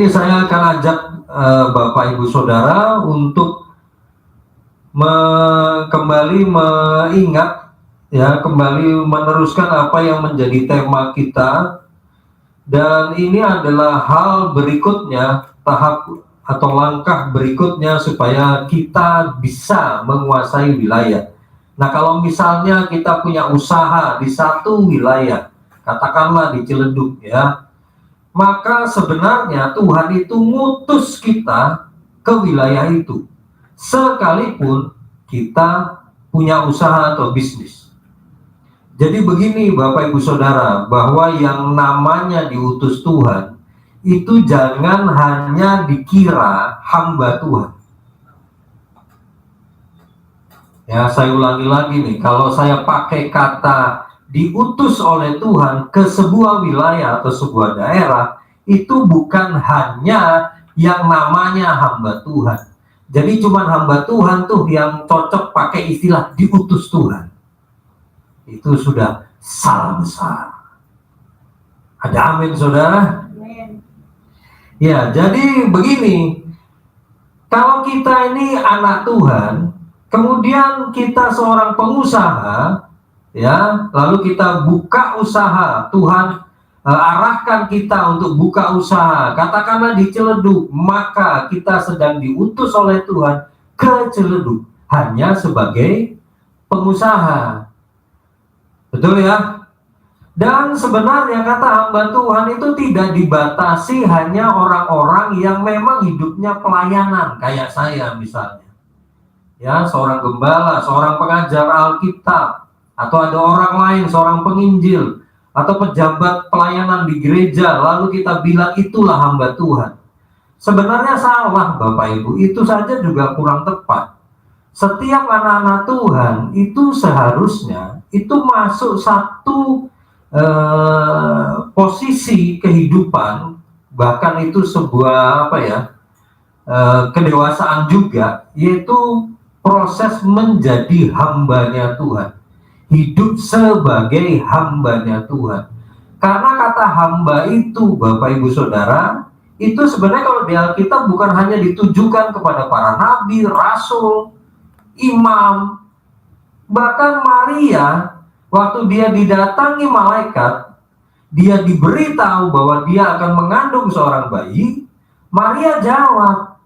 saya akan ajak Bapak Ibu Saudara untuk kembali mengingat, ya, kembali meneruskan apa yang menjadi tema kita. Dan ini adalah hal berikutnya, tahap atau langkah berikutnya supaya kita bisa menguasai wilayah. Nah, kalau misalnya kita punya usaha di satu wilayah, katakanlah di Ciledug, ya, maka sebenarnya Tuhan itu ngutus kita ke wilayah itu, sekalipun kita punya usaha atau bisnis. Jadi begini Bapak Ibu Saudara, bahwa yang namanya diutus Tuhan itu jangan hanya dikira hamba Tuhan. Ya, saya ulangi lagi nih, kalau saya pakai kata diutus oleh Tuhan ke sebuah wilayah atau sebuah daerah, itu bukan hanya yang namanya hamba Tuhan. Jadi cuman hamba Tuhan tuh yang cocok pakai istilah diutus Tuhan. Itu sudah salah besar. Ada amin, saudara? Amin. Ya, jadi begini, kalau kita ini anak Tuhan, kemudian kita seorang pengusaha, ya, lalu kita buka usaha, Tuhan arahkan kita untuk buka usaha, katakanlah di Ciledug, maka kita sedang diutus oleh Tuhan ke Ciledug hanya sebagai pengusaha. Betul ya? Dan sebenarnya kata hamba Tuhan itu tidak dibatasi hanya orang-orang yang memang hidupnya pelayanan, kayak saya misalnya. Ya, seorang gembala, seorang pengajar Alkitab, atau ada orang lain, seorang penginjil, atau pejabat pelayanan di gereja, lalu kita bilang itulah hamba Tuhan. Sebenarnya salah Bapak Ibu, itu saja juga kurang tepat. Setiap anak-anak Tuhan itu seharusnya itu masuk satu posisi kehidupan, bahkan itu sebuah kedewasaan juga, yaitu proses menjadi hambanya Tuhan, hidup sebagai hambanya Tuhan. Karena kata hamba itu Bapak Ibu Saudara, itu sebenarnya kalau di Alkitab bukan hanya ditujukan kepada para nabi, rasul, imam. Bahkan Maria, waktu dia didatangi malaikat, dia diberitahu bahwa dia akan mengandung seorang bayi, Maria jawab,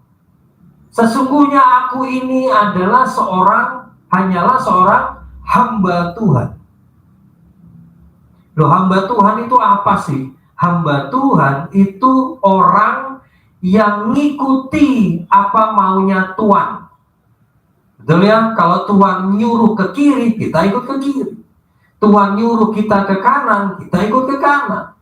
sesungguhnya aku ini hanyalah seorang hamba Tuhan. Loh, hamba Tuhan itu apa sih? Hamba Tuhan itu orang yang ngikuti apa maunya Tuhan. Betul ya? Kalau Tuhan nyuruh ke kiri, kita ikut ke kiri. Tuhan nyuruh kita ke kanan, kita ikut ke kanan.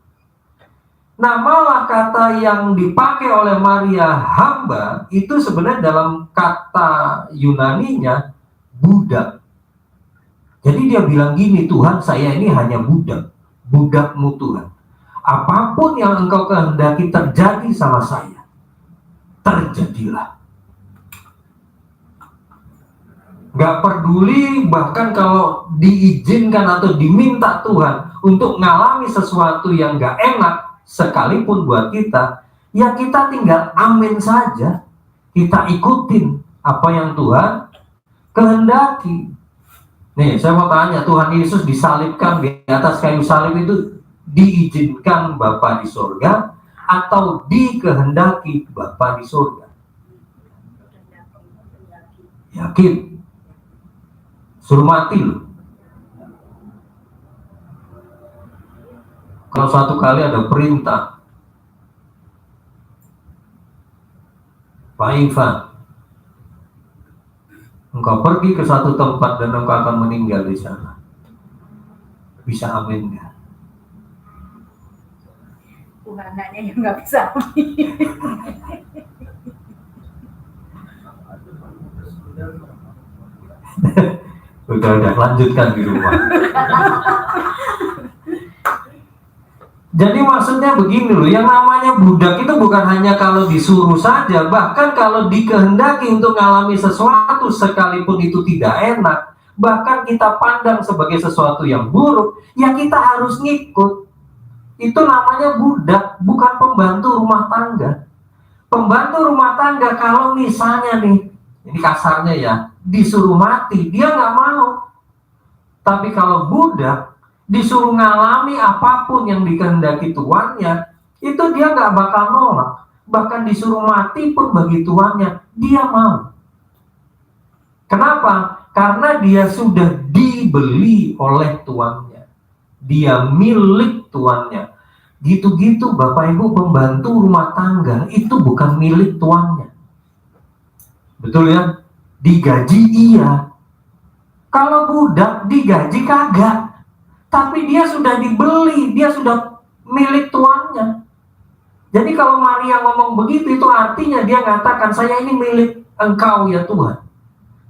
Nah, malah kata yang dipakai oleh Maria hamba, itu sebenarnya dalam kata Yunaninya budak. Jadi dia bilang gini, Tuhan, saya ini hanya budak, budakmu Tuhan. Apapun yang engkau kehendaki terjadi sama saya, terjadilah. Gak peduli bahkan kalau diizinkan atau diminta Tuhan untuk ngalami sesuatu yang gak enak sekalipun buat kita, ya kita tinggal amin saja. Kita ikutin apa yang Tuhan kehendaki. Nih, saya mau tanya, Tuhan Yesus disalibkan di atas kayu salib itu diizinkan Bapa di surga atau dikehendaki Bapa di surga? Yakin? Suruh mati loh. Kalau suatu kali ada perintah, Pak Ivan, engkau pergi ke satu tempat dan engkau akan meninggal di sana, bisa amin nggak? Anaknya yang nggak bisa amin. Udah lanjutkan di rumah. Jadi maksudnya begini loh, yang namanya budak itu bukan hanya kalau disuruh saja, bahkan kalau dikehendaki untuk mengalami sesuatu sekalipun itu tidak enak, bahkan kita pandang sebagai sesuatu yang buruk, ya kita harus ngikut. Itu namanya budak, bukan pembantu rumah tangga. Pembantu rumah tangga kalau misalnya nih, ini kasarnya ya, disuruh mati, dia nggak mau. Tapi kalau budak disuruh ngalami apapun yang dikehendaki tuannya, itu dia nggak bakal nolak. Bahkan disuruh mati pun bagi tuannya, dia mau. Kenapa? Karena dia sudah dibeli oleh tuannya. Dia milik tuannya. Gitu-gitu Bapak Ibu, pembantu rumah tangga itu bukan milik tuannya. Betul ya? Digaji iya. Kalau budak digaji kagak. Tapi dia sudah dibeli, dia sudah milik tuannya. Jadi kalau Maria ngomong begitu, itu artinya dia mengatakan, saya ini milik Engkau ya Tuhan.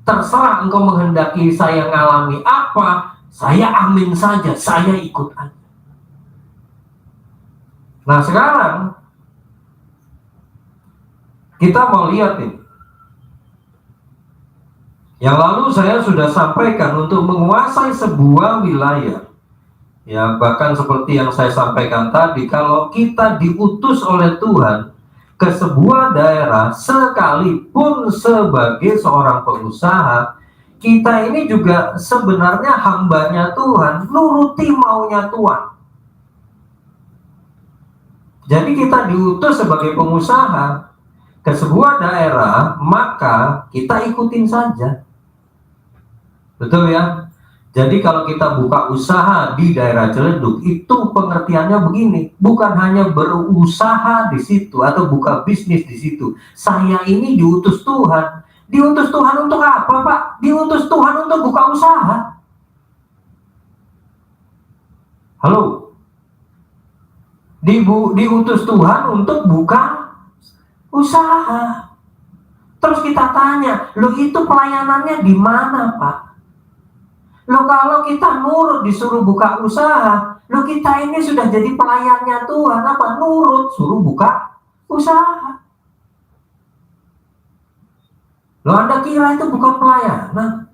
Terserah Engkau menghendaki saya ngalami apa, saya amin saja, saya ikut aja. Nah sekarang kita mau lihat nih. Yang lalu saya sudah sampaikan untuk menguasai sebuah wilayah. Ya, bahkan seperti yang saya sampaikan tadi, kalau kita diutus oleh Tuhan ke sebuah daerah, sekalipun sebagai seorang pengusaha, kita ini juga sebenarnya hambanya Tuhan, nuruti maunya Tuhan. Jadi kita diutus sebagai pengusaha ke sebuah daerah, maka kita ikutin saja. Betul ya? Jadi kalau kita buka usaha di daerah Ciledug, itu pengertiannya begini, bukan hanya berusaha di situ atau buka bisnis di situ. Saya ini diutus Tuhan. Diutus Tuhan untuk apa, Pak? Diutus Tuhan untuk buka usaha. Halo? Diutus Tuhan untuk buka usaha. Terus kita tanya, loh itu pelayanannya di mana, Pak? Loh kalau kita nurut disuruh buka usaha, loh kita ini sudah jadi pelayannya Tuhan, apa? Nurut, suruh buka usaha. Loh Anda kira itu bukan pelayanan?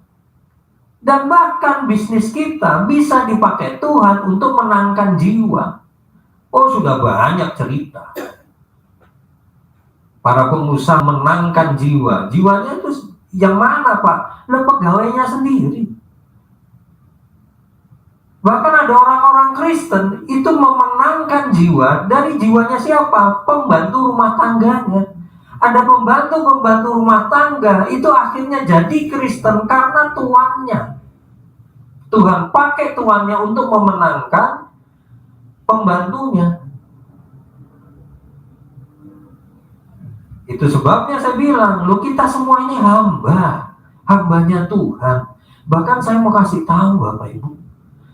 Dan bahkan bisnis kita bisa dipakai Tuhan untuk menangkan jiwa. Oh sudah banyak cerita. Para pengusaha menangkan jiwa. Jiwanya itu yang mana Pak? Loh pegawainya sendiri. Bahkan ada orang-orang Kristen itu memenangkan jiwa dari jiwanya siapa? Pembantu rumah tangganya. Ada pembantu rumah tangga itu akhirnya jadi Kristen karena tuannya. Tuhan pakai tuannya untuk memenangkan pembantunya. Itu sebabnya saya bilang, loh kita semua ini hambanya Tuhan. Bahkan saya mau kasih tahu Bapak Ibu,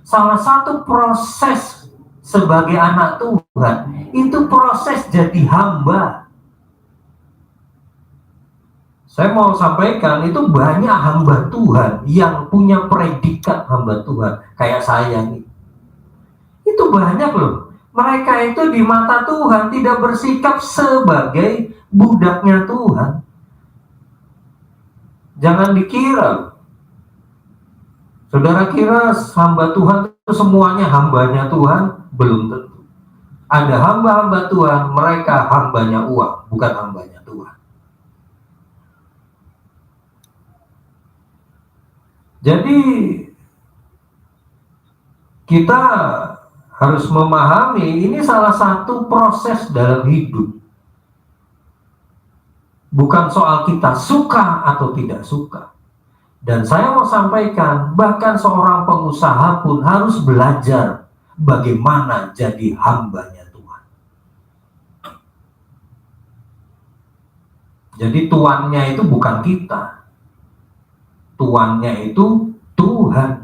salah satu proses sebagai anak Tuhan itu proses jadi hamba. Saya mau sampaikan itu banyak hamba Tuhan yang punya predikat hamba Tuhan kayak saya nih. Itu banyak loh. Mereka itu di mata Tuhan tidak bersikap sebagai budaknya Tuhan. Jangan dikira, saudara kira hamba Tuhan itu semuanya hambanya Tuhan? Belum tentu. Ada hamba-hamba Tuhan, mereka hambanya uang, bukan hambanya Tuhan. Jadi kita harus memahami ini salah satu proses dalam hidup. Bukan soal kita suka atau tidak suka. Dan saya mau sampaikan, bahkan seorang pengusaha pun harus belajar bagaimana jadi hambanya Tuhan. Jadi tuannya itu bukan kita. Tuannya itu Tuhan.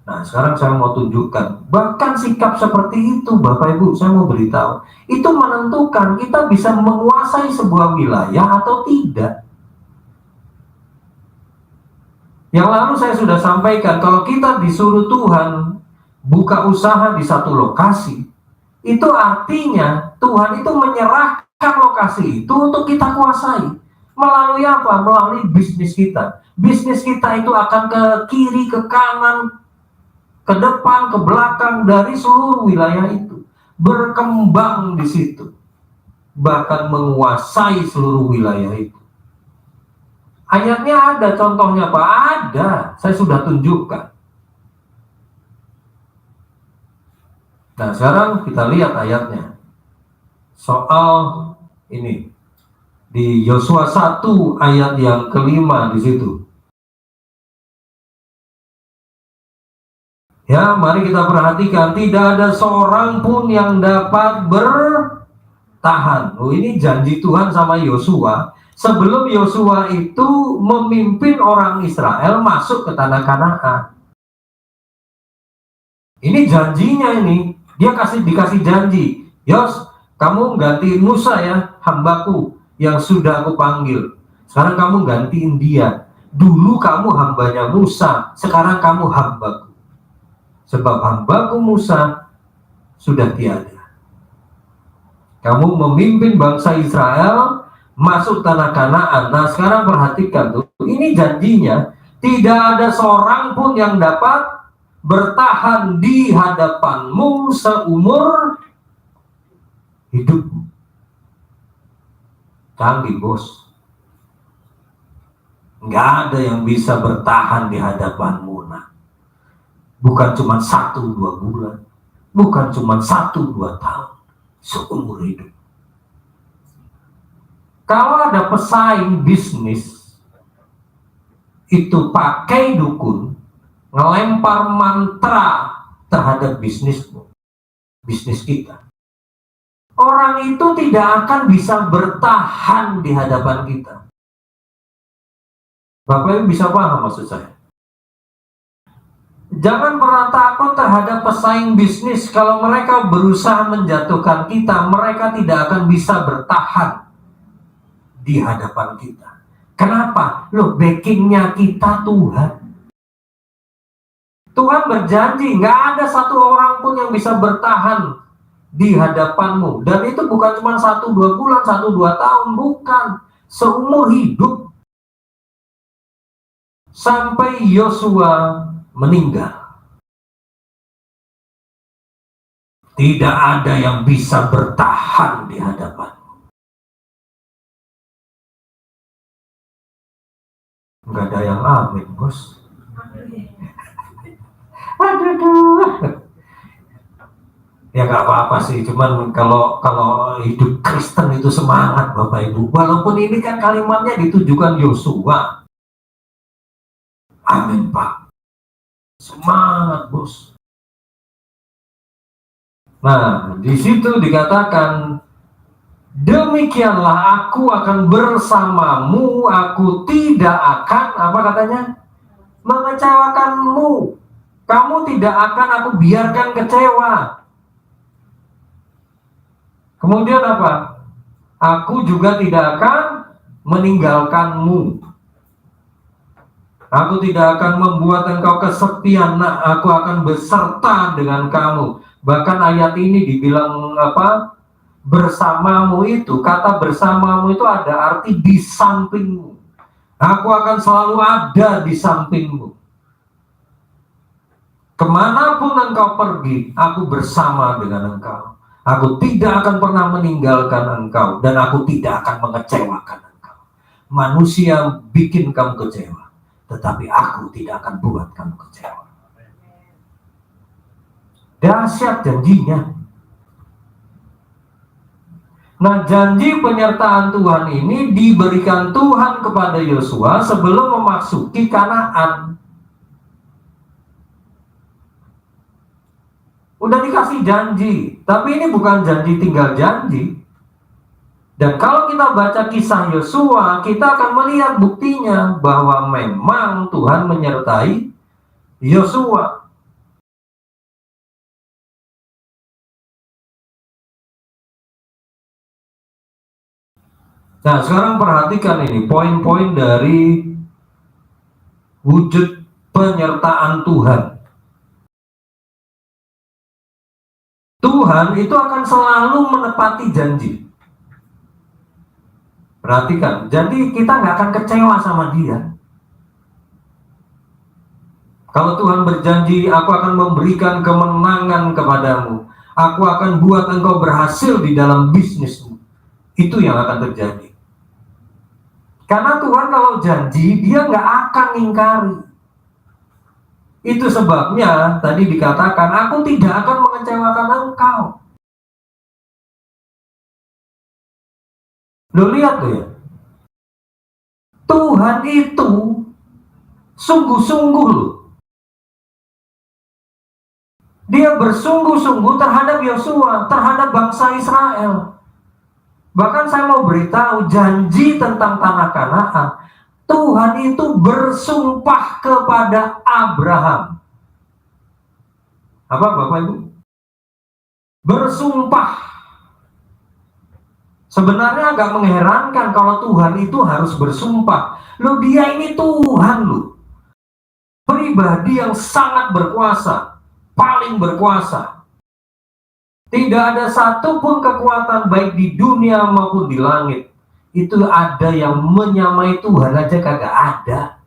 Nah sekarang saya mau tunjukkan, bahkan sikap seperti itu Bapak Ibu, saya mau beritahu, itu menentukan kita bisa menguasai sebuah wilayah atau tidak. Yang lalu saya sudah sampaikan, kalau kita disuruh Tuhan buka usaha di satu lokasi, itu artinya Tuhan itu menyerahkan lokasi itu untuk kita kuasai. Melalui apa? Melalui bisnis kita. Bisnis kita itu akan ke kiri, ke kanan, ke depan, ke belakang, dari seluruh wilayah itu. Berkembang di situ. bahkan menguasai seluruh wilayah itu. Ayatnya ada, contohnya Pak? Ada, saya sudah tunjukkan. Nah, sekarang kita lihat ayatnya. Soal ini di Yosua 1 ayat yang kelima di situ. Ya, mari kita perhatikan, tidak ada seorang pun yang dapat bertahan. Oh, ini janji Tuhan sama Yosua. Sebelum Yosua itu memimpin orang Israel masuk ke tanah Kanaan. Ini janjinya ini. Dia dikasih janji. Yos, kamu gantiin Musa ya, hambaku yang sudah aku panggil. Sekarang kamu gantiin dia. Dulu kamu hambanya Musa, sekarang kamu hambaku. Sebab hambaku Musa sudah tiada. Kamu memimpin bangsa Israel masuk tanah Kanaan. Nah, sekarang perhatikan tuh, ini janjinya. Tidak ada seorang pun yang dapat bertahan di hadapanmu seumur hidupmu. Canggih, bos. Nggak ada yang bisa bertahan di hadapanmu. Nah, bukan cuma 1-2 bulan, bukan cuma 1-2 tahun, seumur hidup. Kalau ada pesaing bisnis itu pakai dukun, ngelempar mantra terhadap bisnis kita, orang itu tidak akan bisa bertahan di hadapan kita. Bapak Ibu bisa paham maksud saya? Jangan pernah takut terhadap pesaing bisnis. Kalau mereka berusaha menjatuhkan kita, mereka tidak akan bisa bertahan di hadapan kita. Kenapa? Loh, backingnya kita Tuhan. Tuhan berjanji, nggak ada satu orang pun yang bisa bertahan di hadapanmu. Dan itu bukan cuma 1-2 bulan, 1-2 tahun, bukan. Seumur hidup. Sampai Yosua meninggal. Tidak ada yang bisa bertahan di hadapanmu. Nggak ada yang amin, bos. Aduh. Ya nggak apa-apa sih, cuman kalau hidup Kristen itu semangat Bapak Ibu. Walaupun ini kan kalimatnya ditujukan Yosua. Amin Pak. Semangat bos. Nah, di situ dikatakan, demikianlah aku akan bersamamu, aku tidak akan, apa katanya? Mengecewakanmu. Kamu tidak akan aku biarkan kecewa. Kemudian apa? Aku juga tidak akan meninggalkanmu. Aku tidak akan membuat engkau kesepian, nah, aku akan beserta dengan kamu. Bahkan ayat ini dibilang apa? Bersamamu itu, kata bersamamu itu ada arti di sampingmu. Aku akan selalu ada di sampingmu. Kemanapun engkau pergi, aku bersama dengan engkau. Aku tidak akan pernah meninggalkan engkau, dan aku tidak akan mengecewakan engkau. Manusia bikin kamu kecewa, tetapi aku tidak akan buat kamu kecewa. Dahsyat janjinya. Nah, janji penyertaan Tuhan ini diberikan Tuhan kepada Yosua sebelum memasuki Kanaan. Udah dikasih janji, tapi ini bukan janji tinggal janji. Dan kalau kita baca kisah Yosua, kita akan melihat buktinya bahwa memang Tuhan menyertai Yosua. Nah, sekarang perhatikan ini poin-poin dari wujud penyertaan Tuhan. Tuhan itu akan selalu menepati janji. Perhatikan, jadi kita nggak akan kecewa sama dia. Kalau Tuhan berjanji, aku akan memberikan kemenangan kepadamu. Aku akan buat engkau berhasil di dalam bisnismu. Itu yang akan terjadi. Karena Tuhan kalau janji, dia nggak akan ingkari. Itu sebabnya tadi dikatakan, aku tidak akan mengecewakan engkau. Lo lihat tuh ya, Tuhan itu sungguh-sungguh loh. Dia bersungguh-sungguh terhadap Yosua, terhadap bangsa Israel. Bahkan saya mau beritahu, janji tentang tanah Kanaan, Tuhan itu bersumpah kepada Abraham. Apa Bapak Ibu? Bersumpah. Sebenarnya agak mengherankan kalau Tuhan itu harus bersumpah. Loh, dia ini Tuhan loh. Pribadi yang sangat berkuasa, paling berkuasa. Tidak ada satupun kekuatan baik di dunia maupun di langit itu ada yang menyamai Tuhan aja, kagak ada.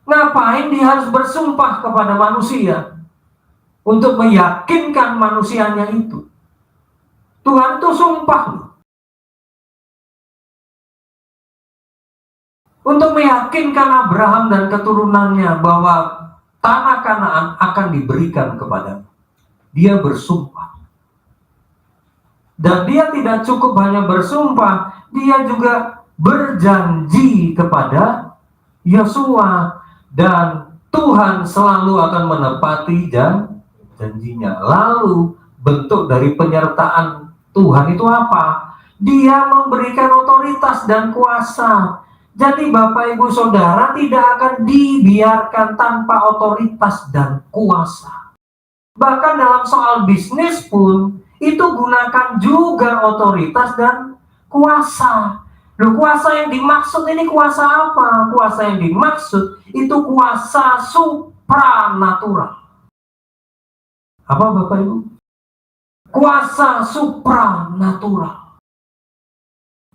Ngapain dia harus bersumpah kepada manusia untuk meyakinkan manusianya itu? Tuhan tuh sumpah untuk meyakinkan Abraham dan keturunannya bahwa tanah Kanaan akan diberikan kepadanya. Dia bersumpah. Dan dia tidak cukup hanya bersumpah, dia juga berjanji kepada Yosua, dan Tuhan selalu akan menepati janjinya. Lalu bentuk dari penyertaan Tuhan itu apa? Dia memberikan otoritas dan kuasa. Jadi Bapak Ibu Saudara tidak akan dibiarkan tanpa otoritas dan kuasa. Bahkan dalam soal bisnis pun, itu gunakan juga otoritas dan kuasa. Loh, kuasa yang dimaksud ini kuasa apa? Kuasa yang dimaksud itu kuasa supranatural. Apa Bapak Ibu? Kuasa supranatural.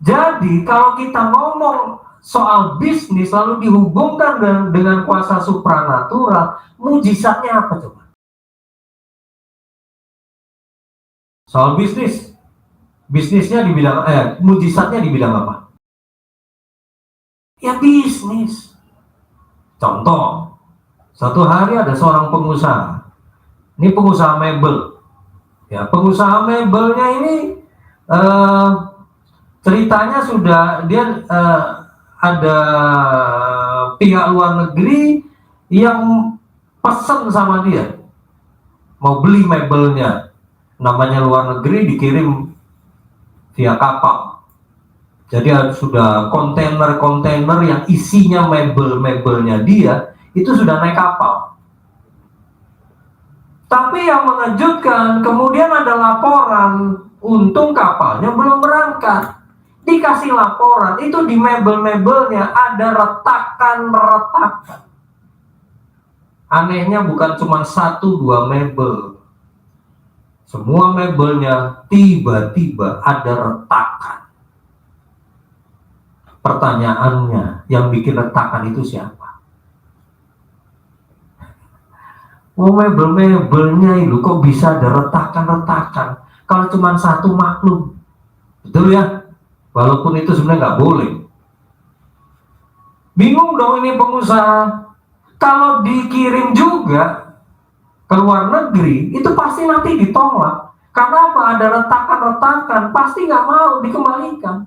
Jadi kalau kita ngomong soal bisnis lalu dihubungkan dengan kuasa supranatural, mujizatnya apa coba? Soal bisnisnya di bidang mujizatnya di bidang apa? Ya bisnis. Contoh, satu hari ada seorang pengusaha. Ini pengusaha mebel. Ya, pengusaha mebelnya ini ceritanya sudah dia ada pihak luar negeri yang pesan sama dia mau beli mebelnya. Namanya luar negeri, dikirim via kapal. Jadi sudah kontainer-kontainer yang isinya mebel-mebelnya dia itu sudah naik kapal. Tapi yang mengejutkan, kemudian ada laporan, untung kapalnya belum berangkat. Dikasih laporan, itu di mebel-mebelnya ada retakan-retakan. Anehnya bukan cuma 1-2 mebel. Semua mebelnya tiba-tiba ada retakan. Pertanyaannya, yang bikin retakan itu siapa? Oh, mebel-mebelnya itu kok bisa ada retakan-retakan? Kalau cuma satu maklum, betul ya? Walaupun itu sebenarnya nggak boleh. Bingung dong ini pengusaha. Kalau dikirim juga ke luar negeri, itu pasti nanti ditolak. Karena apa? Ada retakan-retakan, pasti nggak mau dikembalikan.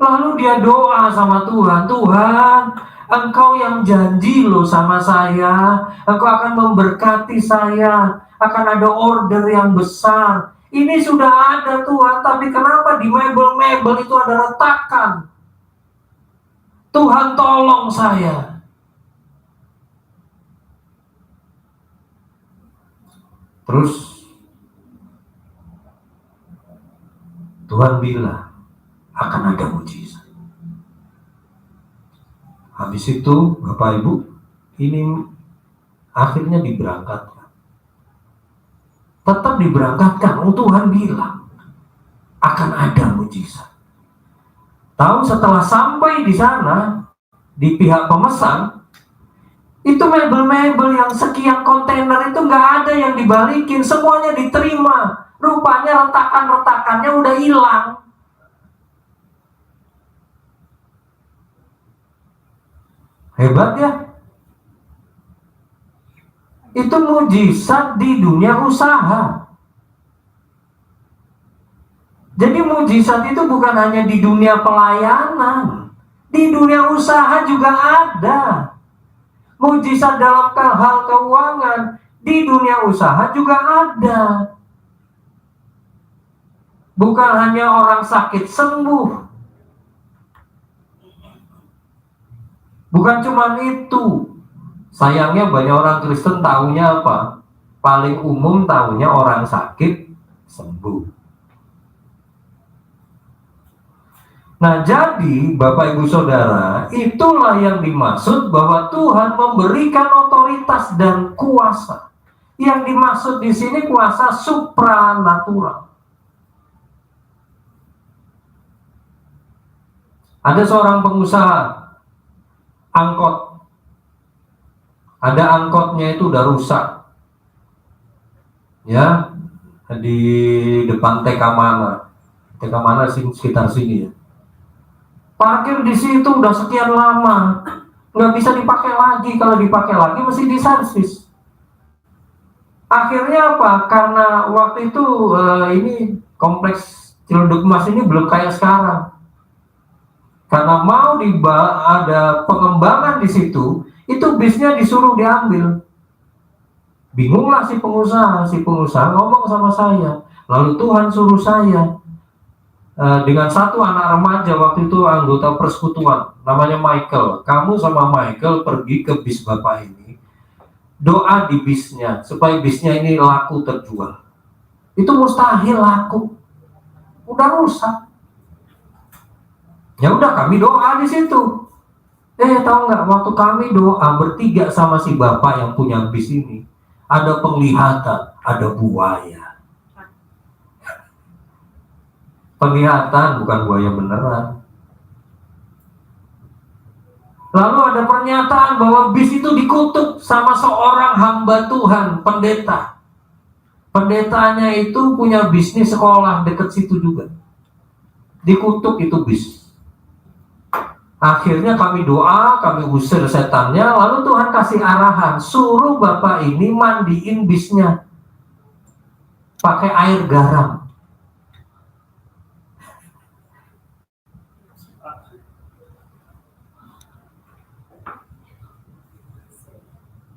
Lalu dia doa sama Tuhan, Tuhan, Engkau yang janji loh sama saya, Engkau akan memberkati saya, akan ada order yang besar. Ini sudah ada Tuhan, tapi kenapa di mebel-mebel itu ada retakan? Tuhan tolong saya. Terus Tuhan bilang akan ada mujizat. Habis itu Bapak Ibu, ini akhirnya diberangkatkan. Tetap diberangkatkan. Tuhan bilang akan ada mujizat. Tahu setelah sampai di sana, di pihak pemesan, Itu mebel-mebel yang sekian kontainer itu nggak ada yang dibalikin, semuanya diterima. Rupanya retakan-retakannya udah hilang. Hebat ya. Itu mujizat di dunia usaha. Jadi mujizat itu bukan hanya di dunia pelayanan, di dunia usaha juga ada. Mujizat dalam hal keuangan di dunia usaha juga ada. Bukan hanya orang sakit sembuh. Bukan cuma itu. Sayangnya banyak orang Kristen taunya apa? Paling umum taunya orang sakit sembuh. Nah, jadi Bapak Ibu Saudara, itulah yang dimaksud bahwa Tuhan memberikan otoritas dan kuasa. Yang dimaksud di sini kuasa supranatural. Ada seorang pengusaha angkot. Ada angkotnya itu udah rusak. Ya, di depan TK mana? TK mana sih, sekitar sini ya. Parkir di situ udah sekian lama, nggak bisa dipakai lagi. Kalau dipakai lagi mesti diservis. Akhirnya apa? Karena waktu itu ini kompleks Ciledug Mas ini belum kayak sekarang. Karena mau ada pengembangan di situ, itu bisnya disuruh diambil. Bingunglah si pengusaha ngomong sama saya. Lalu Tuhan suruh saya dengan satu anak remaja waktu itu anggota persekutuan, namanya Michael. Kamu sama Michael pergi ke bis Bapak ini, doa di bisnya supaya bisnya ini laku terjual. Itu mustahil laku, udah rusak. Ya udah, kami doa di situ. Tahu nggak, waktu kami doa bertiga sama si bapak yang punya bis ini, ada penglihatan, ada buaya. Penglihatan, bukan buaya beneran. Lalu ada pernyataan bahwa bis itu dikutuk sama seorang hamba Tuhan, pendeta. Pendetanya itu punya bisnis sekolah dekat situ juga. Dikutuk itu bis. Akhirnya kami doa, kami usir setannya, lalu Tuhan kasih arahan, suruh bapak ini mandiin bisnya pakai air garam.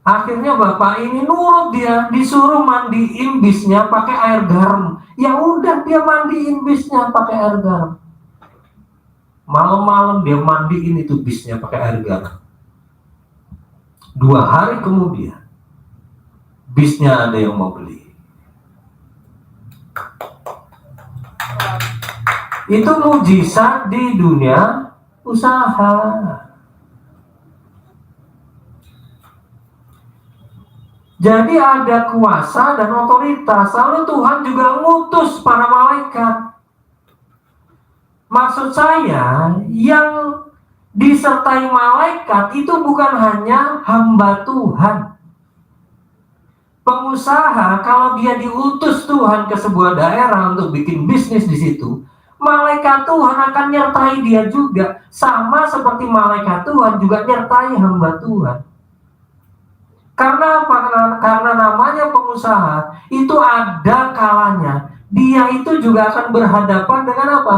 Akhirnya bapak ini nurut, dia disuruh mandiin bisnya pakai air garam. Ya udah, dia mandiin bisnya pakai air garam. Malam-malam dia mandiin itu bisnya pakai air garam. 2 hari kemudian bisnya ada yang mau beli. Itu mujizat di dunia usaha. Jadi ada kuasa dan otoritas. Lalu Tuhan juga ngutus para malaikat. Maksud saya, yang disertai malaikat itu bukan hanya hamba Tuhan. Pengusaha kalau dia diutus Tuhan ke sebuah daerah untuk bikin bisnis di situ, malaikat Tuhan akan nyertai dia juga, sama seperti malaikat Tuhan juga nyertai hamba Tuhan. Karena apa? Karena namanya pengusaha, itu ada kalanya dia itu juga akan berhadapan dengan apa?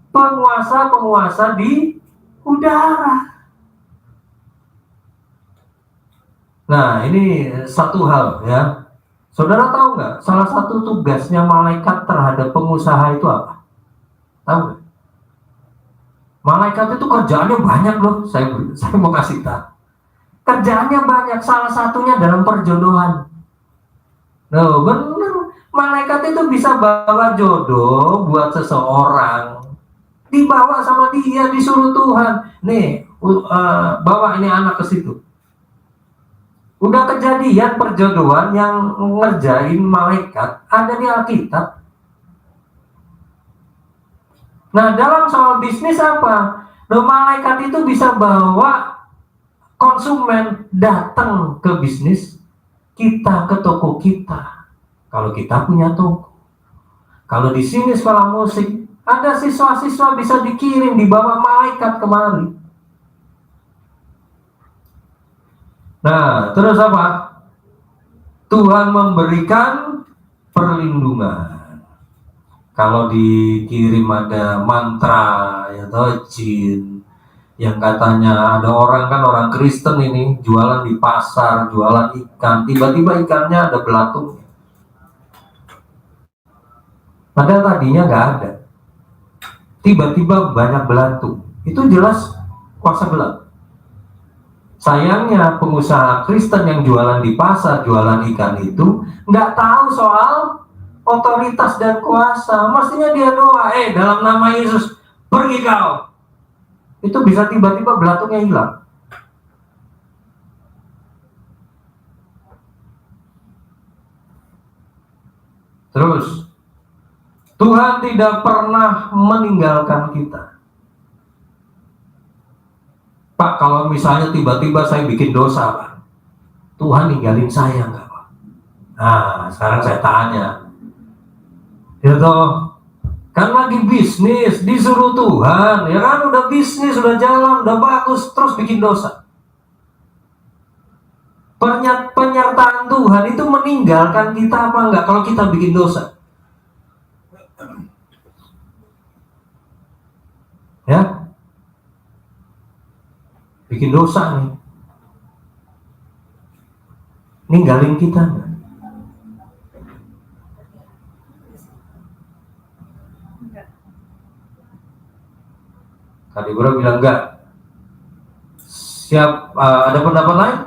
Penguasa-penguasa di udara. Nah, ini satu hal ya. Saudara tahu nggak? Salah satu tugasnya malaikat terhadap pengusaha itu apa? Tahu nggak? Malaikat itu kerjaannya banyak loh. Saya mau kasih tahu. Kerjaannya banyak. Salah satunya dalam perjodohan. Loh, bener. Malaikat itu bisa bawa jodoh buat seseorang. Dibawa sama dia, disuruh Tuhan. Nih, bawa ini anak ke situ. Udah kejadian perjodohan yang ngerjain malaikat ada di Alkitab. Nah, dalam soal bisnis apa? Malaikat itu bisa bawa konsumen datang ke bisnis kita, ke toko kita. Kalau kita punya toko. Kalau di sini sekolah musik, ada siswa-siswa bisa dikirim, dibawa malaikat kemari. Nah, terus apa? Tuhan memberikan perlindungan. Kalau dikirim ada mantra atau jin, yang katanya ada orang kan, orang Kristen ini jualan di pasar, jualan ikan, tiba-tiba ikannya ada belatung. Padahal tadinya nggak ada. Tiba-tiba banyak belatung. Itu jelas kuasa gelap. Sayangnya pengusaha Kristen yang jualan di pasar, jualan ikan itu nggak tahu soal otoritas dan kuasa. Mestinya dia doa, dalam nama Yesus, pergi kau. Itu bisa tiba-tiba belatungnya hilang. Terus, Tuhan tidak pernah meninggalkan kita. Pak, kalau misalnya tiba-tiba saya bikin dosa, Pak, Tuhan ninggalin saya nggak, Pak? Nah, sekarang saya tanya. Ya toh, kan lagi bisnis, disuruh Tuhan, ya kan, udah bisnis, udah jalan, udah bagus, terus bikin dosa. Penyertaan Tuhan itu meninggalkan kita apa enggak kalau kita bikin dosa? Ya, bikin dosa nih, ninggalin kita enggak? Kak Deborah bilang enggak. Siap, ada pendapat lain?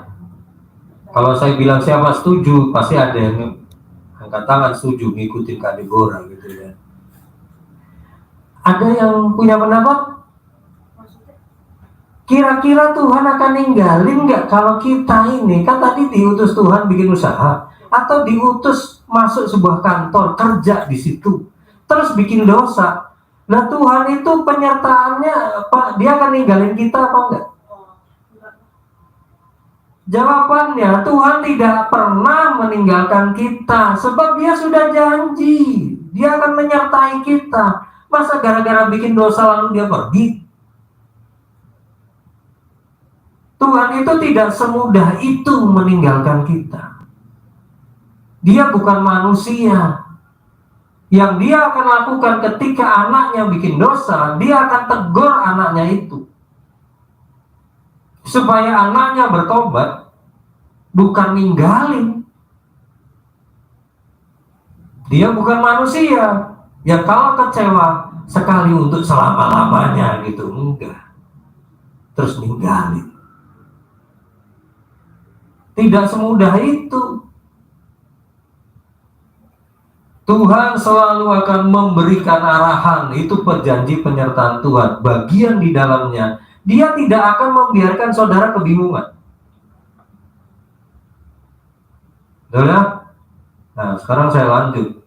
Kalau saya bilang siapa setuju, pasti ada yang angkat tangan setuju ngikutin Kak Deborah gitu ya. Ada yang punya pendapat? Kira-kira Tuhan akan ninggalin nggak kalau kita ini, kan tadi diutus Tuhan bikin usaha, atau diutus masuk sebuah kantor, kerja di situ, terus bikin dosa. Nah, Tuhan itu penyertaannya, Pak, dia akan ninggalin kita apa enggak? Jawabannya, Tuhan tidak pernah meninggalkan kita, sebab dia sudah janji, dia akan menyertai kita. Masa gara-gara bikin dosa lalu dia pergi? Tuhan itu tidak semudah itu meninggalkan kita. Dia bukan manusia. Yang dia akan lakukan ketika anaknya bikin dosa, dia akan tegur anaknya itu. Supaya anaknya bertobat, bukan ninggalin. Dia bukan manusia yang kalau kecewa sekali untuk selama-lamanya gitu, enggak. Terus ninggalin. Tidak semudah itu. Tuhan selalu akan memberikan arahan, itu perjanji penyertaan Tuhan. Bagian di dalamnya, dia tidak akan membiarkan saudara kebingungan. Betul ya? Nah, sekarang saya lanjut.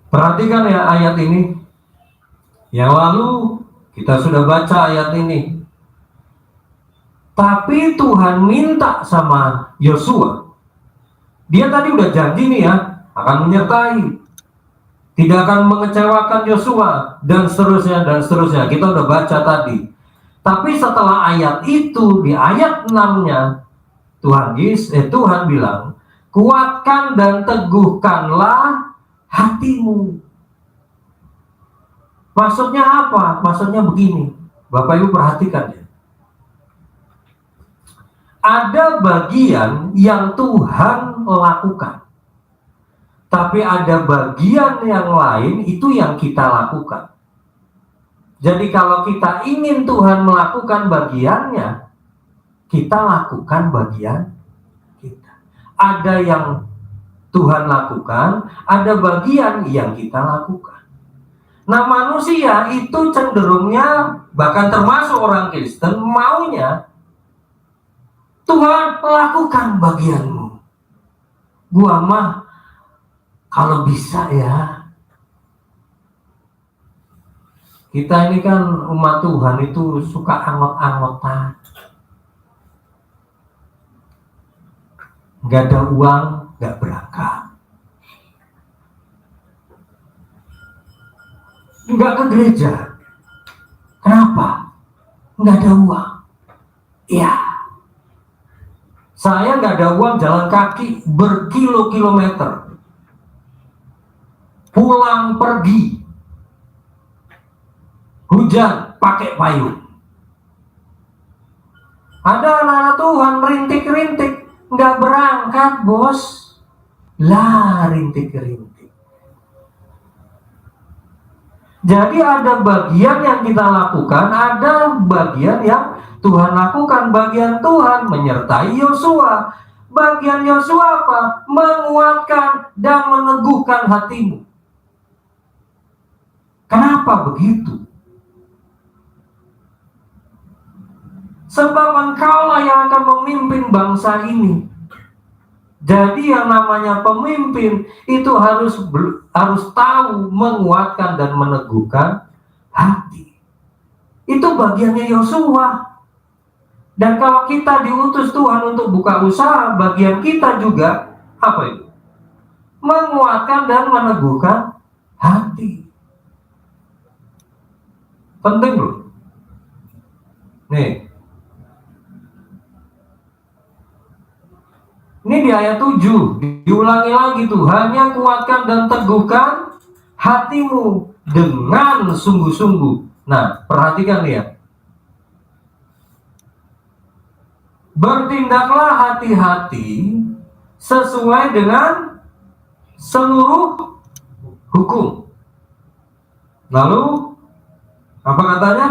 Perhatikan ya ayat ini. Yang lalu kita sudah baca ayat ini. Tapi Tuhan minta sama Yosua. Dia tadi udah janji nih ya, akan menyertai, tidak akan mengecewakan Yosua, dan seterusnya, dan seterusnya. Kita udah baca tadi. Tapi setelah ayat itu, di ayat 6-nya, Tuhan bilang, kuatkan dan teguhkanlah hatimu. Maksudnya apa? Maksudnya begini, Bapak Ibu perhatikan ya. Ada bagian yang Tuhan lakukan, tapi ada bagian yang lain itu yang kita lakukan. Jadi kalau kita ingin Tuhan melakukan bagiannya, kita lakukan bagian kita. Ada yang Tuhan lakukan, ada bagian yang kita lakukan. Nah, manusia itu cenderungnya, bahkan termasuk orang Kristen, maunya Tuhan lakukan bagianmu. Gua mah kalau bisa ya Kita ini kan umat Tuhan itu suka angot-angotan. Nggak ada uang, nggak berangkat. Nggak ke gereja. Kenapa? Nggak ada uang. Ya, saya nggak ada uang jalan kaki berkilo-kilometer. Pulang pergi. Hujan, pakai payung. Ada anak-anak Tuhan rintik-rintik, nggak berangkat, bos. Lah, rintik-rintik. Jadi ada bagian yang kita lakukan, ada bagian yang Tuhan lakukan. Bagian Tuhan menyertai Yosua. Bagian Yosua apa? Menguatkan dan meneguhkan hatimu. Kenapa begitu? Sebab engkaulah yang akan memimpin bangsa ini. Jadi yang namanya pemimpin itu harus tahu menguatkan dan meneguhkan hati. Itu bagiannya Yosua. Dan kalau kita diutus Tuhan untuk buka usaha, bagian kita juga apa itu? Menguatkan dan meneguhkan hati. Penting loh. Nih. Ini di ayat 7, diulangi lagi tuh, hanya kuatkan dan teguhkan hatimu dengan sungguh-sungguh. Nah, perhatikan ya. Bertindaklah hati-hati sesuai dengan seluruh hukum. Lalu, apa katanya?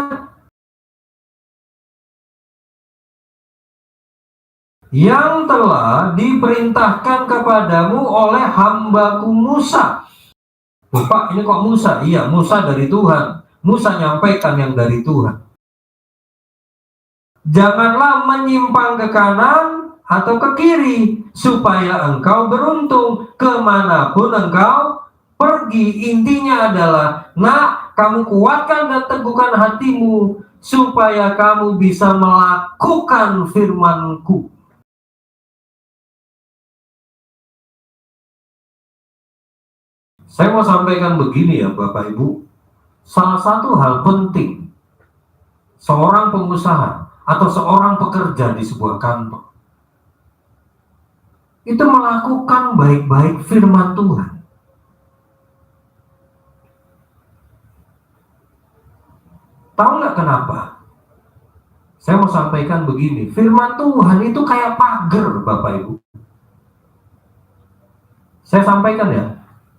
Yang telah diperintahkan kepadamu oleh hambaku Musa. Pak, ini kok Musa? Iya, Musa dari Tuhan. Musa nyampaikan yang dari Tuhan. Janganlah menyimpang ke kanan atau ke kiri, supaya engkau beruntung kemanapun engkau pergi. Intinya adalah, nak, kamu kuatkan dan teguhkan hatimu, supaya kamu bisa melakukan firman-Ku. Saya mau sampaikan begini ya Bapak Ibu, salah satu hal penting seorang pengusaha atau seorang pekerja di sebuah kantor itu melakukan baik-baik firman Tuhan. Tahu nggak kenapa? Saya mau sampaikan begini, firman Tuhan itu kayak pagar Bapak Ibu. Saya sampaikan ya,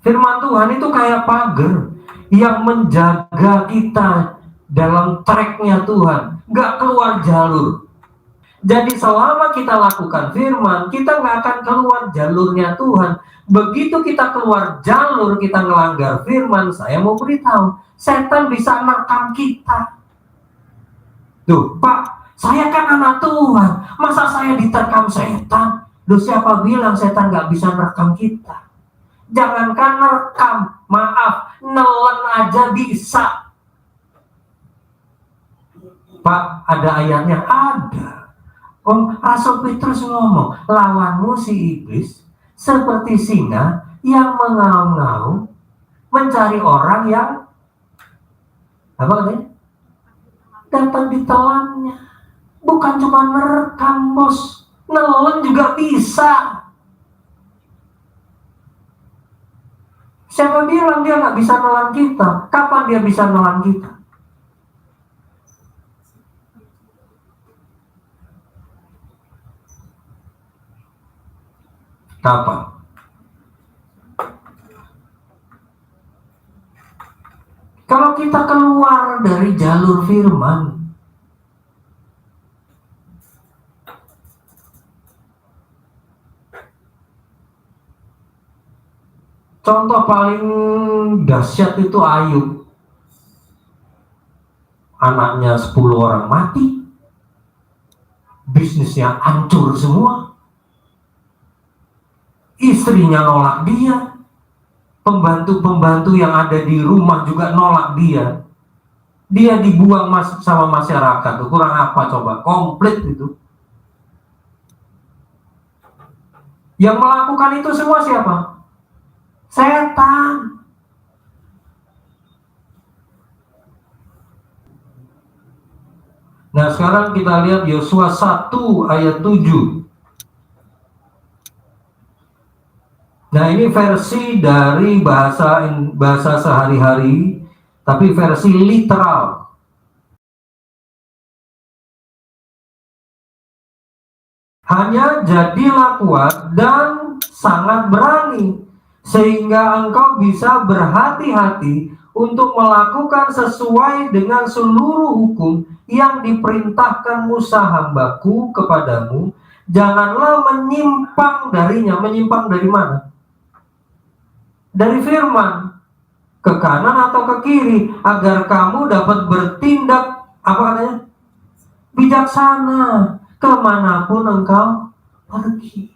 firman Tuhan itu kayak pagar yang menjaga kita dalam tracknya Tuhan, nggak keluar jalur. Jadi selama kita lakukan firman, kita nggak akan keluar jalurnya Tuhan. Begitu kita keluar jalur, kita melanggar firman, saya mau beritahu, setan bisa merekam kita. Tuh, Pak, saya kan anak Tuhan, masa saya diterkam setan? Loh, siapa bilang setan nggak bisa merekam kita? Jangankan merekam, maaf, nelen aja bisa. Pak, ada ayatnya? Ada. Rasul Petrus ngomong, lawanmu si iblis seperti singa yang mengaum-ngaum mencari orang yang apa katanya? Dapat ditelannya. Bukan cuma merekam, bos, nelen juga bisa. Siapa bilang dia nggak bisa nelan kita? Kapan dia bisa nelan kita? Kapan? Kalau kita keluar dari jalur firman, contoh paling dahsyat itu Ayub. Anaknya 10 orang mati, bisnisnya hancur semua, istrinya nolak dia, pembantu-pembantu yang ada di rumah juga nolak dia. dia dibuang sama masyarakat. Kurang apa coba? Komplit itu. Yang melakukan itu semua siapa? Setan. Nah, sekarang kita lihat Yosua 1 ayat 7. Nah, ini versi dari bahasa sehari-hari, tapi versi literal. Hanya jadilah kuat dan sangat berani, sehingga engkau bisa berhati-hati untuk melakukan sesuai dengan seluruh hukum yang diperintahkan Musa hambaku kepadamu. Janganlah menyimpang darinya. Menyimpang dari mana? Dari firman, ke kanan atau ke kiri, agar kamu dapat bertindak, apa katanya? Bijaksana kemanapun engkau pergi.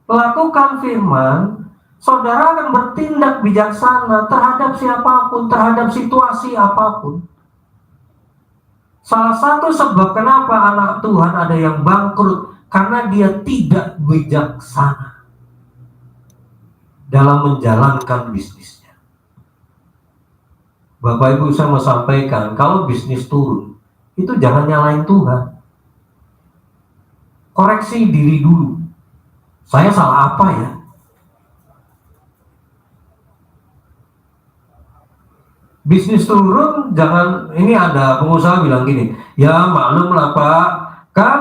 Lakukan firman, saudara akan bertindak bijaksana terhadap siapapun, terhadap situasi apapun. Salah satu sebab kenapa anak Tuhan ada yang bangkrut, karena dia tidak bijaksana dalam menjalankan bisnisnya. Bapak Ibu, saya mau sampaikan, kalau bisnis turun, itu jangan nyalain Tuhan. Koreksi diri dulu. Saya salah apa ya? Bisnis turun, jangan, ini ada pengusaha bilang gini, ya maklum lah Pak, kan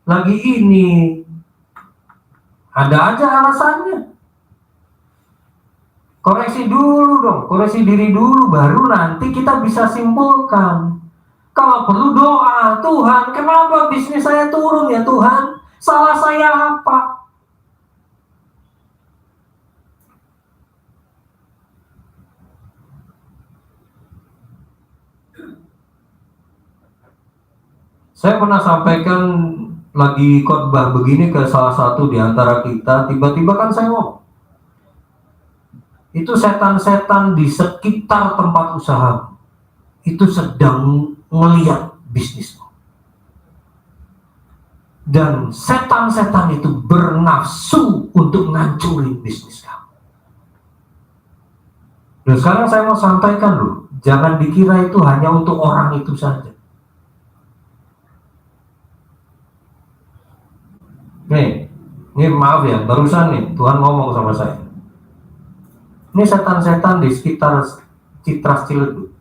lagi ini, ada aja alasannya. Koreksi dulu dong, koreksi diri dulu, baru nanti kita bisa simpulkan. Kalau perlu doa, Tuhan, kenapa bisnis saya turun ya Tuhan? Salah saya apa? Saya pernah sampaikan lagi khotbah begini ke salah satu di antara kita, tiba-tiba kan saya ngomong, itu setan-setan di sekitar tempat usaha itu sedang melihat bisnismu. Dan setan-setan itu bernafsu untuk ngancurin bisnis kamu. Dan sekarang saya mau sampaikan loh, jangan dikira itu hanya untuk orang itu saja. Nih, ini maaf ya, barusan nih Tuhan ngomong sama saya. Ini setan-setan di sekitar Citras Ciledug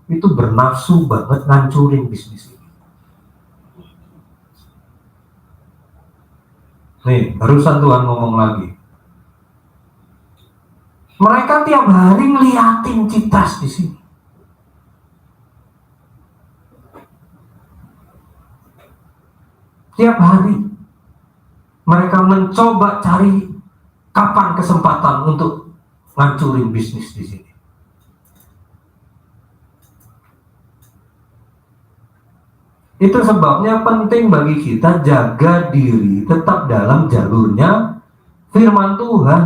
itu bernafsu banget ngancurin bisnis ini. Nih, barusan Tuhan ngomong lagi. Mereka tiap hari ngeliatin Citras di sini. Tiap hari mereka mencoba cari kapan kesempatan untuk ngancurin bisnis di sini. Itu sebabnya penting bagi kita jaga diri tetap dalam jalurnya firman Tuhan.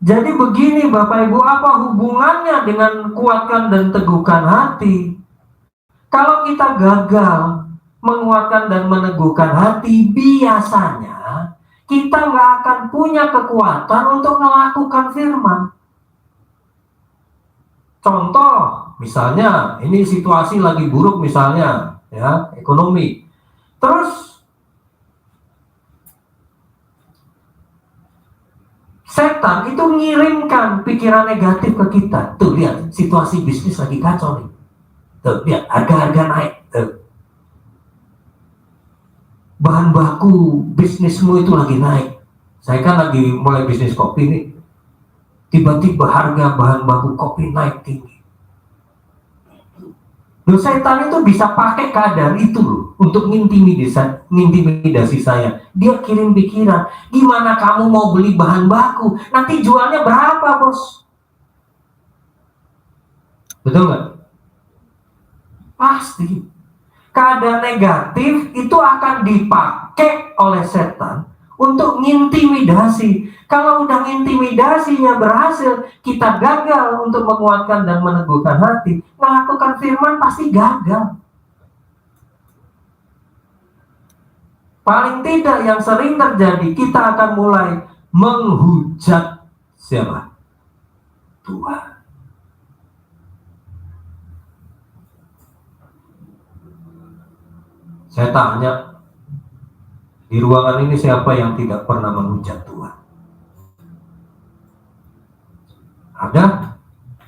Jadi begini Bapak Ibu, apa hubungannya dengan kuatkan dan teguhkan hati? Kalau kita gagal menguatkan dan meneguhkan hati, biasanya kita nggak akan punya kekuatan untuk melakukan firman. Contoh, misalnya ini situasi lagi buruk misalnya, ya, ekonomi. Terus setan itu ngirimkan pikiran negatif ke kita. Tuh lihat, situasi bisnis lagi kacau nih. Tuh lihat, harga-harga naik. Tuh. Bahan baku bisnismu itu lagi naik. Saya kan lagi mulai bisnis kopi nih. Tiba-tiba harga bahan baku kopi naik tinggi. Loh, setan itu bisa pakai keadaan itu loh untuk ngintimidasi saya. Dia kirim pikiran, gimana kamu mau beli bahan baku? Nanti jualnya berapa, bos? Betul nggak? Pasti. Keadaan negatif itu akan dipakai oleh setan untuk ngintimidasi. Kalau udah intimidasinya berhasil, kita gagal untuk menguatkan dan meneguhkan hati, melakukan firman pasti gagal. Paling tidak yang sering terjadi, kita akan mulai menghujat siapa? Tuhan. Saya tanya, di ruangan ini siapa yang tidak pernah menghujat Tuhan? Ada?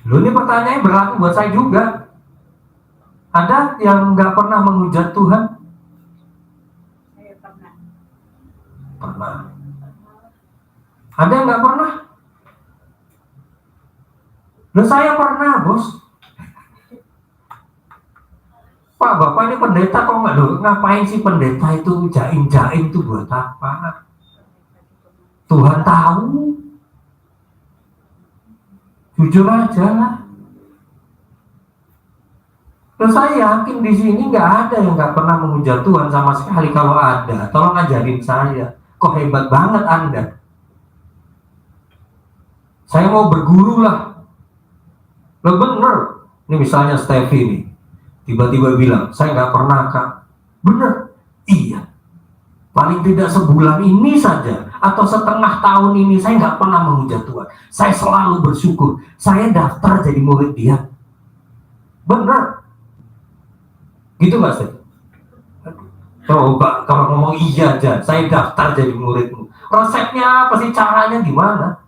Loh, ini pertanyaannya berlaku buat saya juga. Ada yang nggak pernah menghujat Tuhan? Saya pernah. Pernah. Ada yang nggak pernah? Loh, saya pernah, bos. Pak, Bapak ini pendeta kok nggak? Loh, ngapain sih pendeta itu jaim-jaim itu buat apa? Tuhan tahu. Jujur aja lah. Terus saya yakin di sini nggak ada yang nggak pernah menghujat Tuhan sama sekali. Kalau ada, tolong ajarin saya. Kok hebat banget Anda? Saya mau berguru lah. Loh bener. Ini misalnya Steffi nih, tiba-tiba bilang, saya nggak pernah Kak. Bener? Iya. Paling tidak sebulan ini saja atau setengah tahun ini saya nggak pernah menghujat Tuhan. Saya selalu bersyukur. Saya daftar jadi murid dia. Bener? Gitu nggak sih? Coba kalau ngomong iya aja, saya daftar jadi muridmu. Resepnya apa sih, caranya gimana?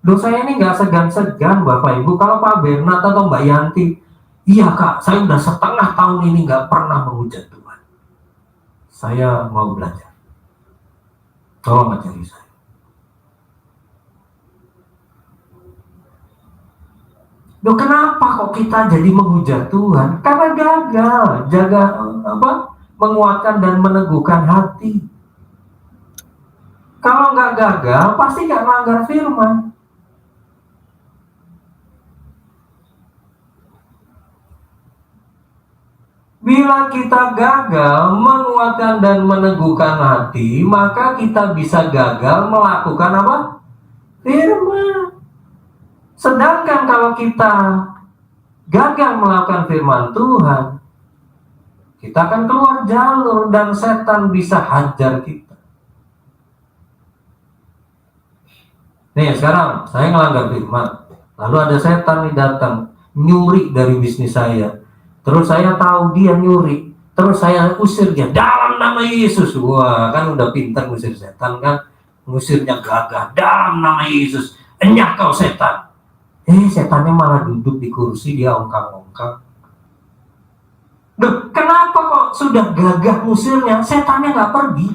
Loh, saya ini nggak segan-segan Bapak Ibu. Kalau Pak Bernat atau Mbak Yanti, iya Kak, saya udah setengah tahun ini nggak pernah menghujat Tuhan. Saya mau belajar. Tolong ajari saya. Loh, kenapa kok kita jadi menghujat Tuhan? Karena gagal menguatkan dan meneguhkan hati. Kalau nggak gagal, pasti nggak melanggar firman. Bila kita gagal menguatkan dan meneguhkan hati, maka kita bisa gagal melakukan apa? Firman. Sedangkan kalau kita gagal melakukan firman Tuhan, kita akan keluar jalur dan setan bisa hajar kita. Nih sekarang saya ngelanggar firman, lalu ada setan nih datang nyuri dari bisnis saya. Terus saya tahu dia nyuri, terus saya usir dia dalam nama Yesus. Wah, kan udah pintar ngusir setan kan, ngusirnya gagah dalam nama Yesus. Enyah kau setan. Setannya malah duduk di kursi, dia ongkang-ongkang. Duh, kenapa kok sudah gagah ngusirnya, setannya nggak pergi?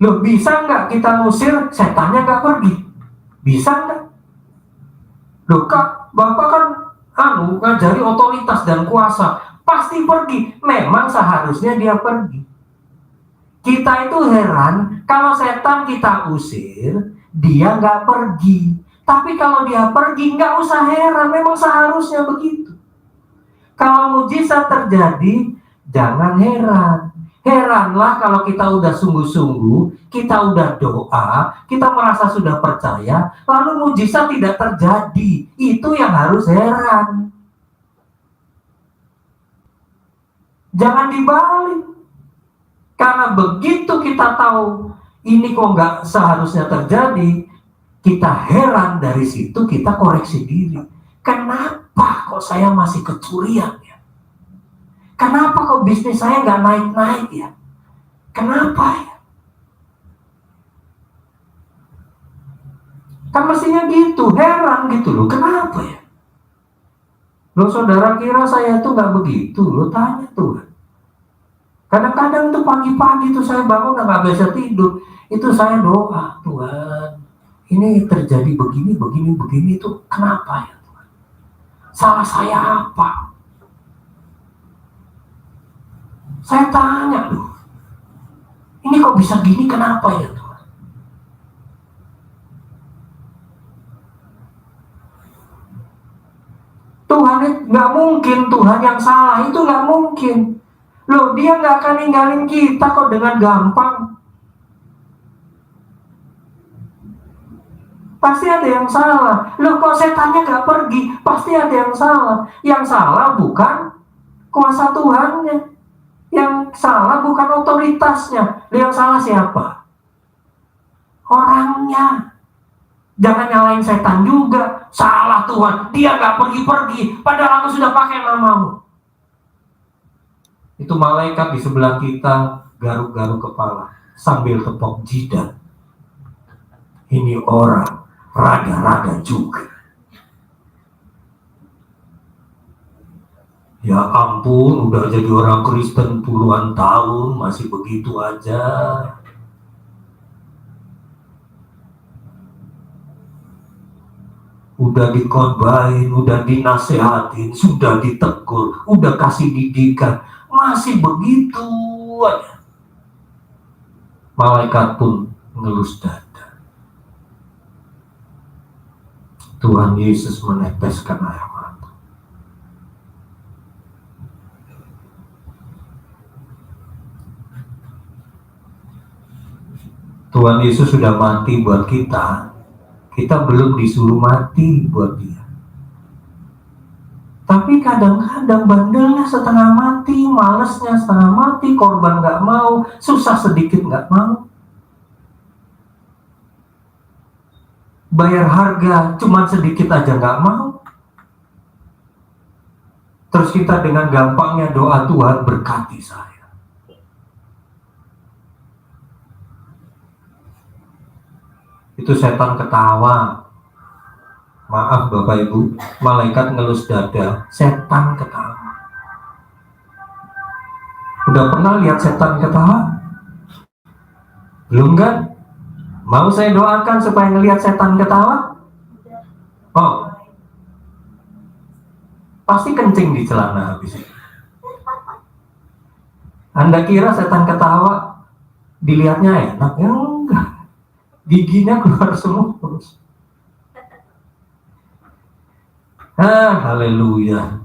Loh, bisa nggak kita ngusir, setannya nggak pergi? Bisa nggak? Loh, Kak, Bapak kan ngajari otoritas dan kuasa, pasti pergi. Memang seharusnya dia pergi. Kita itu heran kalau setan kita usir, dia nggak pergi. Tapi kalau dia pergi, nggak usah heran, memang seharusnya begitu. Kalau mujizat terjadi, jangan heran. Heranlah kalau kita udah sungguh-sungguh, kita udah doa, kita merasa sudah percaya, lalu mujizat tidak terjadi. Itu yang harus heran. Jangan dibalik. Karena begitu kita tahu ini kok nggak seharusnya terjadi, kita heran, dari situ kita koreksi diri. Kenapa kok saya masih kecurian ya? Kenapa kok bisnis saya nggak naik-naik ya? Kenapa ya? Kan mestinya gitu, heran gitu loh. Kenapa ya? Loh, saudara kira saya tuh nggak begitu? Loh, tanya Tuhan. Kadang-kadang tuh pagi-pagi tuh saya bangun nggak bisa tidur. Itu saya doa, Tuhan, ini terjadi begini tuh kenapa ya Tuhan? Salah saya apa? Saya tanya loh, ini kok bisa gini, kenapa ya Tuhan? Tuhan nggak mungkin, Tuhan yang salah itu nggak mungkin. Loh, dia nggak akan ninggalin kita kok dengan gampang. Pasti ada yang salah. Loh kok setannya gak pergi? Pasti ada yang salah. Yang salah bukan kuasa Tuhannya. Yang salah bukan otoritasnya. Yang salah siapa? Orangnya. Jangan nyalain setan juga. Salah Tuhan, dia gak pergi-pergi, padahal aku sudah pakai namamu. Itu malaikat di sebelah kita garuk-garuk kepala sambil tepok jidat. Ini orang raga-raga juga. Ya ampun, udah jadi orang Kristen puluhan tahun masih begitu aja. Udah dikhotbahin, udah dinasehatin, sudah ditegur, udah kasih didikan, masih begitu aja. Malaikat pun ngelus dada. Tuhan Yesus meneteskan air mata. Tuhan Yesus sudah mati buat kita. Kita belum disuruh mati buat dia. Tapi kadang-kadang bandelnya setengah mati, malesnya setengah mati, korban gak mau, susah sedikit gak mau. Bayar harga cuman sedikit aja gak mau. Terus kita dengan gampangnya doa, Tuhan berkati saya. Itu setan ketawa. Maaf Bapak Ibu, malaikat ngelus dada, setan ketawa. Udah pernah lihat setan ketawa? Belum kan? Mau saya doakan supaya ngelihat setan ketawa? Oh, pasti kencing di celana habis itu. Anda kira setan ketawa dilihatnya enak? Ya enggak. Giginya keluar semua terus. Haleluya.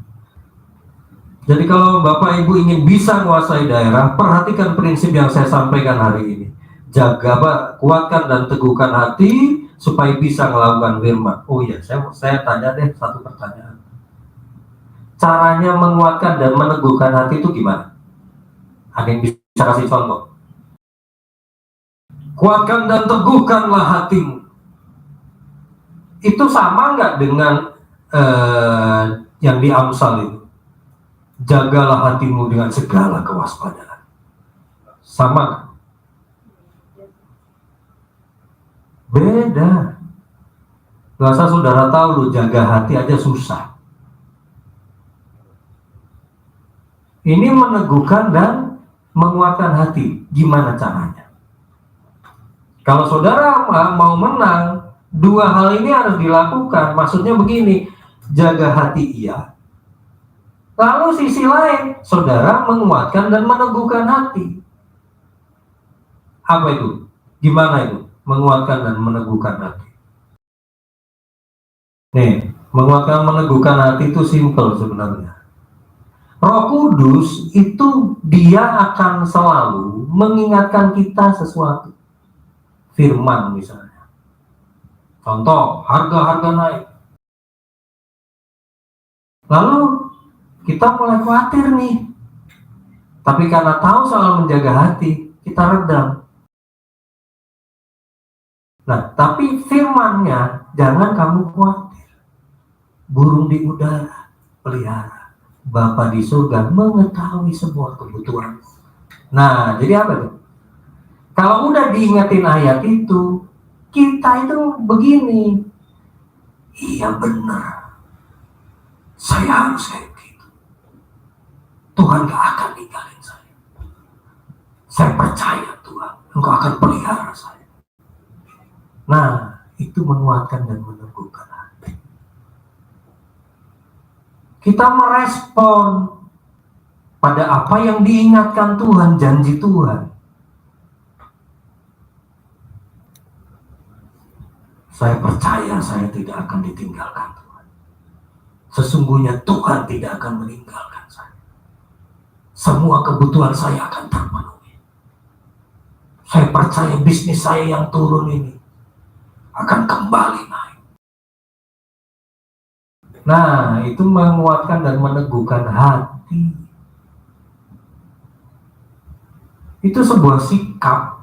Jadi kalau Bapak Ibu ingin bisa menguasai daerah, perhatikan prinsip yang saya sampaikan hari ini. Jaga, Pak, kuatkan dan teguhkan hati supaya bisa melakukan firman. Oh iya, saya tanya deh satu pertanyaan. Caranya menguatkan dan meneguhkan hati itu gimana? Ada yang bisa kasih contoh? Kuatkan dan teguhkanlah hatimu. Itu sama nggak dengan yang di Amsal itu? Jagalah hatimu dengan segala kewaspadaan. Sama nggak? Beda. Rasa saudara tahu loh, jaga hati aja susah. Ini meneguhkan dan menguatkan hati. Gimana caranya? Kalau saudara mau menang, dua hal ini harus dilakukan. Maksudnya begini, jaga hati iya. Lalu sisi lain, saudara menguatkan dan meneguhkan hati. Apa itu? Gimana itu? Menguatkan dan meneguhkan hati. Nih, menguatkan meneguhkan hati itu simpel sebenarnya. Roh Kudus itu dia akan selalu mengingatkan kita sesuatu. Firman misalnya. Contoh, harga-harga naik. Lalu kita mulai khawatir nih. Tapi karena tahu soal menjaga hati, kita redam. Nah, tapi firmannya jangan kamu khawatir. Burung di udara pelihara. Bapa di surga mengetahui semua kebutuhan. Nah, jadi apa tuh? Kalau udah diingetin ayat itu, kita itu begini. Iya benar. Saya harus kayak gitu. Tuhan gak akan ninggalin saya. Saya percaya Tuhan, Engkau akan pelihara saya. Nah, itu menguatkan dan meneguhkan hati. Kita merespon pada apa yang diingatkan Tuhan, janji Tuhan. Saya percaya saya tidak akan ditinggalkan Tuhan. Sesungguhnya Tuhan tidak akan meninggalkan saya. Semua kebutuhan saya akan terpenuhi. Saya percaya bisnis saya yang turun ini akan kembali naik. Nah, itu menguatkan dan meneguhkan hati. Itu sebuah sikap.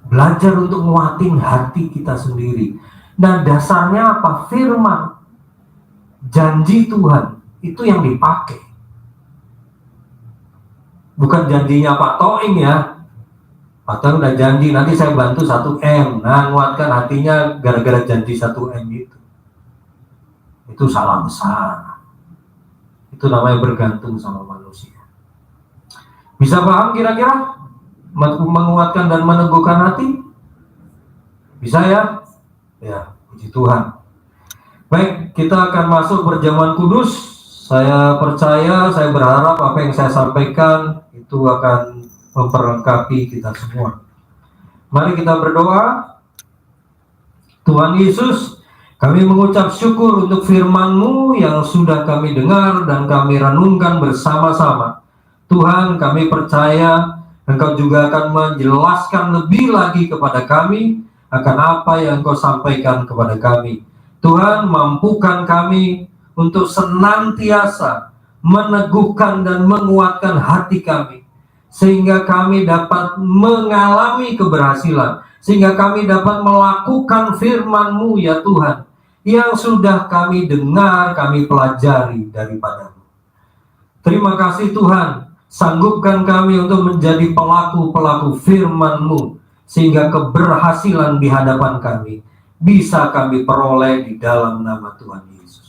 Belajar untuk nguatin hati kita sendiri. Nah, dasarnya apa? Firman. Janji Tuhan. Itu yang dipakai. Bukan janjinya Pak Toim ya. Pak Toim udah janji, nanti saya bantu 1M. Nah, nguatkan hatinya gara-gara janji 1M itu. Itu salah besar. Itu namanya bergantung sama manusia. Bisa paham kira-kira? Menguatkan dan meneguhkan hati? Bisa ya? Ya, puji Tuhan. Baik, kita akan masuk perjamuan kudus. Saya percaya, saya berharap apa yang saya sampaikan itu akan memperlengkapi kita semua. Mari kita berdoa. Tuhan Yesus, kami mengucap syukur untuk firman-Mu yang sudah kami dengar dan kami renungkan bersama-sama. Tuhan, kami percaya Engkau juga akan menjelaskan lebih lagi kepada kami akan apa yang Engkau sampaikan kepada kami. Tuhan, mampukan kami untuk senantiasa meneguhkan dan menguatkan hati kami, sehingga kami dapat mengalami keberhasilan, sehingga kami dapat melakukan firman-Mu ya Tuhan, yang sudah kami dengar, kami pelajari daripada-Mu. Terima kasih Tuhan, sanggupkan kami untuk menjadi pelaku-pelaku firman-Mu, sehingga keberhasilan di hadapan kami bisa kami peroleh di dalam nama Tuhan Yesus.